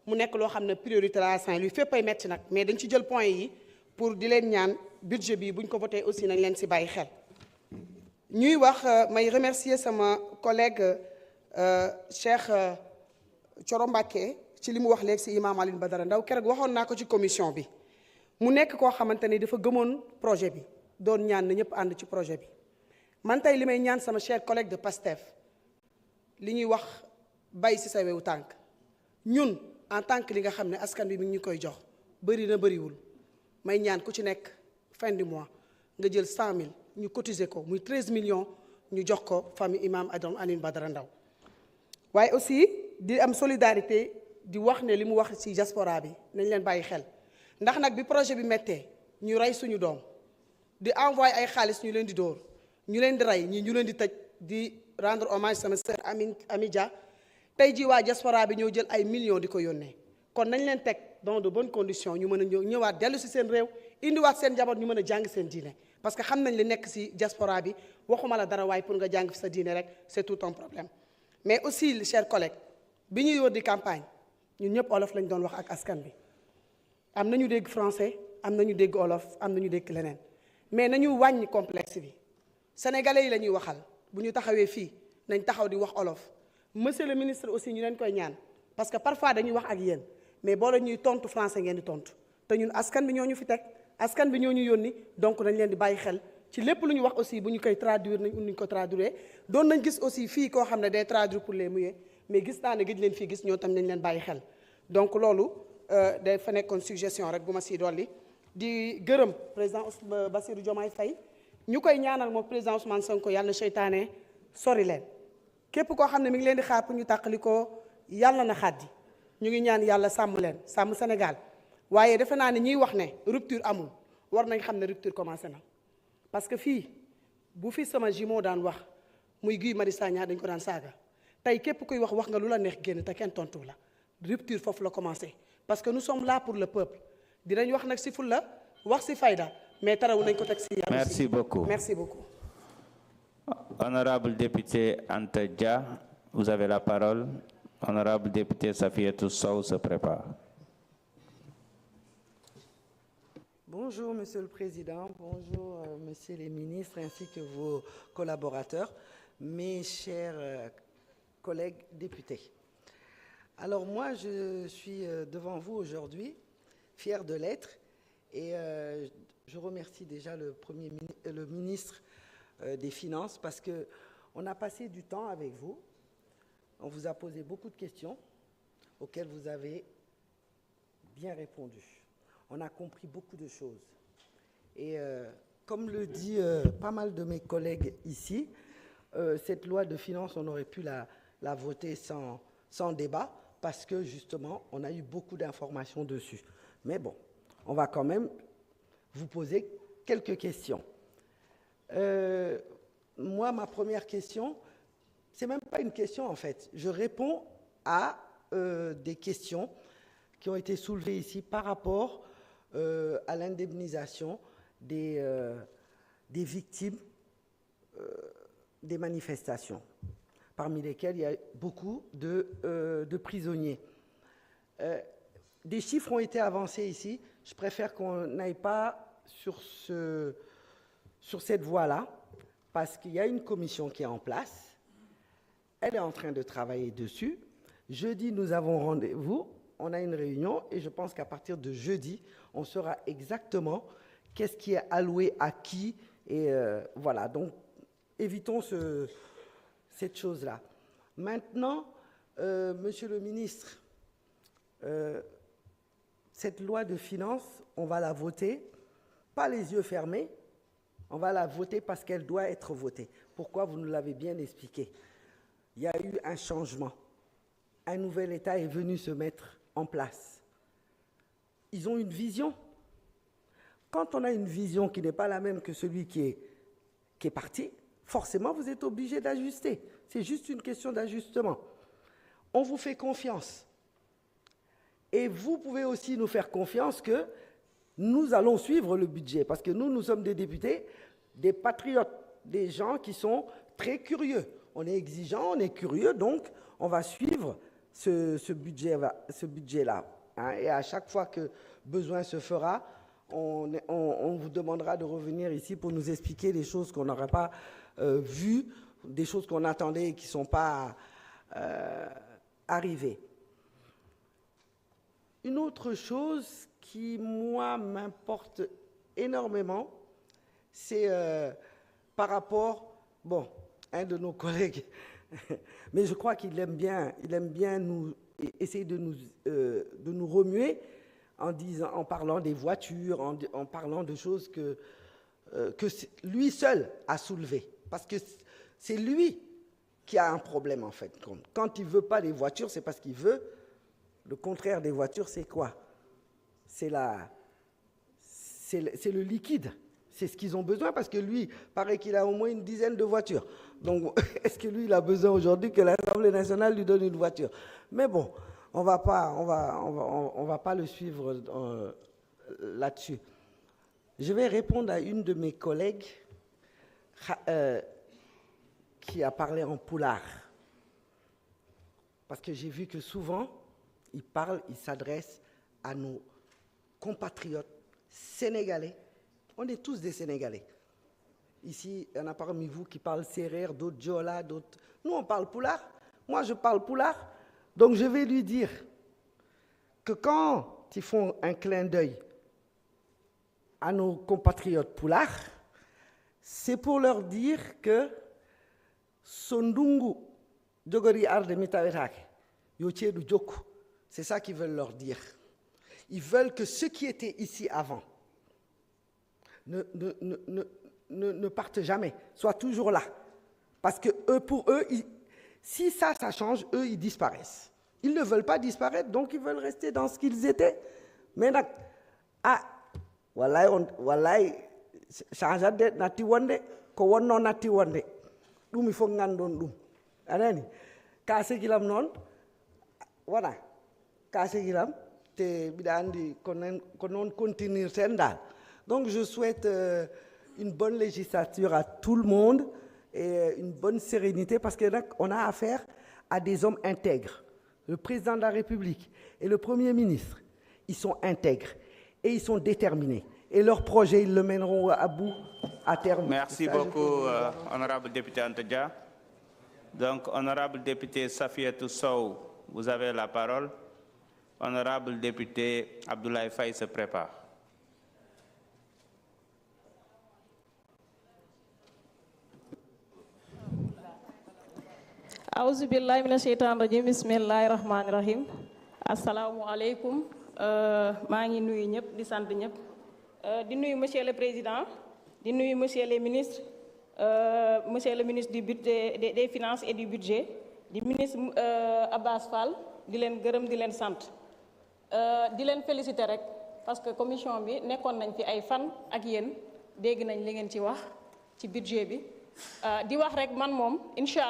mu nekk loo xam ne priorité la à Saint-Louis fépp ay metti nag mais dañ ci jël point yi pour di leen ñaan budget bi buñ ko voté aussi nañ leen si bàyyi xel. ñuy wax may remercier sama collègue Cheikh Thioro Mbacké ci li mu wax léegi si Imam Alioune Badara Ndao keroog waxoon naa ko ci commission bi mu nekk koo xamante ni dafa gëmoon projet bi doon ñaan na ñëpp ànd ci projet bi man tey li may ñaan sama cher collègue de PASTEF li ñuy wax bay si sa wewu tànk ñun en tant que li nga xam ne askan bi mi ngi ñu koy jox bëri na bëriwul may ñaan ku ci nekk fin du mois nga jël 100 000 ñu cotiser ko muy 13 millions ñu jox ko famille Imam Alioune Badara Ndao waaye aussi di am solidarité di wax ne li mu wax ci diaspora bi nañ leen bàyyi xel ndax nag bi projet bi méttee ñu rey suñu doom di envoyé ay xaalis ñu leen di dóor ñu leen di rey ñii ñu leen di tëj di rendre hommage sama sœur Ami Dia tey jii waa diaspora bi ñoo jël ay millions di ko yónnee kon nañ leen teg dans de bonnes conditions ñu mën a ñëwaat dellu si seen réew indiwaat seen njaboot ñu mën a jàng seen diine parce que xam nañ li nekk si diaspora bi waxuma la dara waaye pour nga jàng fi sa diine rek c'est tout un problème mais aussi chers collègues bi ñuy wër di campagne ñun ñëpp olof lañ doon wax ak askan bi am nañu dégg français am nañu dégg olof am nañu dégg leneen mais nañu wàññi complexe bi sénégalais yi la ñuy waxal bu ñu taxawee fii nañ taxaw di wax olof monsieur le ministre aussi ñu leen koy ñaan parce que parfois dañuy wax ak yéen mais boo la ñuy tontu français ngeen di tontu te ñun askan bi ñoo ñu fi teg askan bi ñoo ñu yónni donc nañ leen di bàyyi xel ci lépp lu ñu wax aussi bu ñu koy traduire nañ ñu ko traduire doon nañ gis aussi fii koo xam ne day traduire pour les muets mais gis naa ne gëj leen fii gis ñoo tam nañ leen bàyyi xel donc loolu day fa nekkoon suggestion rek bu ma siy dolli di gërëm président Bassirou Diomaye Faye ñu koy ñaanal moom président Ousmane Sonko yàlla na seytaane sori leen képp koo xam ne mi ngi leen di xaar pour ñu tàqali ko yàlla na xaddi ñu ngi ñaan yàlla sàmm leen sàmm Sénégal waaye defe naa ne ñiy wax ne rupture amul war nañ xam ne rupture commencé na parce que fii bu fi sama jumeau daan wax muy Guy Marius Sagna dañ ko daan saaga tey képp kuy wax nga lu la neex génn te kenn tontu la rupture foofu la commencé parce que nous sommes là pour le peuple dinañ wax nag si fulla wax si fayda mais tarawul nañ ko teg si yàlla. Merci beaucoup. Merci beaucoup. Honorable député Anta Dia, vous avez la parole. Honorable député Safiatou Sow se prépare. Bonjour Monsieur le Président, bonjour Monsieur les ministres ainsi que vos collaborateurs, mes chers collègues députés. Alors moi je suis devant vous aujourd'hui, fier de l'être et je remercie déjà le ministre des Finances parce qu'on a passé du temps avec vous, on vous a posé beaucoup de questions auxquelles vous avez bien répondu. On a compris beaucoup de choses. Et comme le dit pas mal de mes collègues ici, cette loi de finances, on aurait pu la voter sans débat parce que justement, on a eu beaucoup d'informations dessus. Mais bon, on va quand même vous poser quelques questions. Moi, ma première question, c'est même pas une question en fait. Je réponds à des questions qui ont été soulevées ici par rapport à l'indemnisation des victimes des manifestations, parmi lesquelles il y a beaucoup de prisonniers. Des chiffres ont été avancés ici. Je préfère qu'on n'aille pas sur cette voie-là, parce qu'il y a une commission qui est en place. Elle est en train de travailler dessus. Jeudi, nous avons rendez-vous. On a une réunion et je pense qu'à partir de jeudi, on saura exactement qu'est-ce qui est alloué à qui. Et voilà, donc évitons cette chose-là. Maintenant, Monsieur le ministre, cette loi de finances, on va la voter, pas les yeux fermés, on va la voter parce qu'elle doit être votée. Pourquoi? Vous nous l'avez bien expliqué. Il y a eu un changement. Un nouvel État est venu se mettre en place. Ils ont une vision. Quand on a une vision qui n'est pas la même que celui qui est parti, forcément, vous êtes obligé d'ajuster. C'est juste une question d'ajustement. On vous fait confiance. Et vous pouvez aussi nous faire confiance que nous allons suivre le budget. Parce que nous sommes des députés, des patriotes, des gens qui sont très curieux. On est exigeants, on est curieux, donc on va suivre ce budget-là. Hein, et à chaque fois que besoin se fera, on vous demandera de revenir ici pour nous expliquer des choses qu'on n'aurait pas vues, des choses qu'on attendait et qui ne sont pas arrivées. Une autre chose qui, moi, m'importe énormément, c'est par rapport, bon, un de nos collègues, mais je crois qu'il aime bien essayer de nous remuer en parlant des voitures, en parlant de choses que lui seul a soulevées. Parce que c'est lui qui a un problème, en fait. Quand il ne veut pas des voitures, c'est parce qu'il veut. Le contraire des voitures, c'est quoi? C'est le liquide. C'est ce qu'ils ont besoin parce que lui, paraît qu'il a au moins une dizaine de voitures. Donc, est-ce que lui, il a besoin aujourd'hui que l'Assemblée nationale lui donne une voiture? Mais bon, on va pas le suivre là-dessus. Je vais répondre à une de mes collègues qui a parlé en poulard. Parce que j'ai vu que souvent, il s'adresse à nos compatriotes sénégalais. On est tous des Sénégalais. Ici, il y en a parmi vous qui parlent sérère, d'autres djola, d'autres... Nous, on parle poulard. Moi, je parle poulard. Donc, je vais lui dire que quand ils font un clin d'œil à nos compatriotes poulards, c'est pour leur dire que Sondungu Djogori Arde Mitawetake, Yochedu Djoku, c'est ça qu'ils veulent leur dire. Ils veulent que ceux qui étaient ici avant ne partent jamais, soient toujours là. Parce que pour eux, si ça change, eux, ils disparaissent. Ils ne veulent pas disparaître, donc ils veulent rester dans ce qu'ils étaient. Mais wallahi, changeade nati wonde, ko wonno nati wonde. Dum il faut ngandon dum. Anani, kase gilam non, voilà, kase gilam, te bidandi konon continuer sendal. Donc je souhaite une bonne législature à tout le monde et une bonne sérénité parce qu'on a affaire à des hommes intègres. Le président de la République et le Premier ministre, ils sont intègres et ils sont déterminés. Et leur projet, ils le mèneront à bout à terme. Merci beaucoup, honorable député Antadja. Donc, honorable député Safiatou Sow, vous avez la parole. Honorable député Abdoulaye Faye se prépare. Auzu billahi mina shaitanir rajim. Bismillahir rahmanir rahim. Assalamu alaikum. Maa ngi nuyu ñëpp di sant ñëpp. Di nuyu monsieur le président, di nuyu monsieur le ministre du budget des finances et du budget, di ministre Abbas Fall, di leen gërëm di leen sant. Di leen féliciter rek parce que commission bi nekkoon nañ fi ay fan ak yéen dégg nañ li ngeen ci wax ci budget bi. Di wax rek man moom incha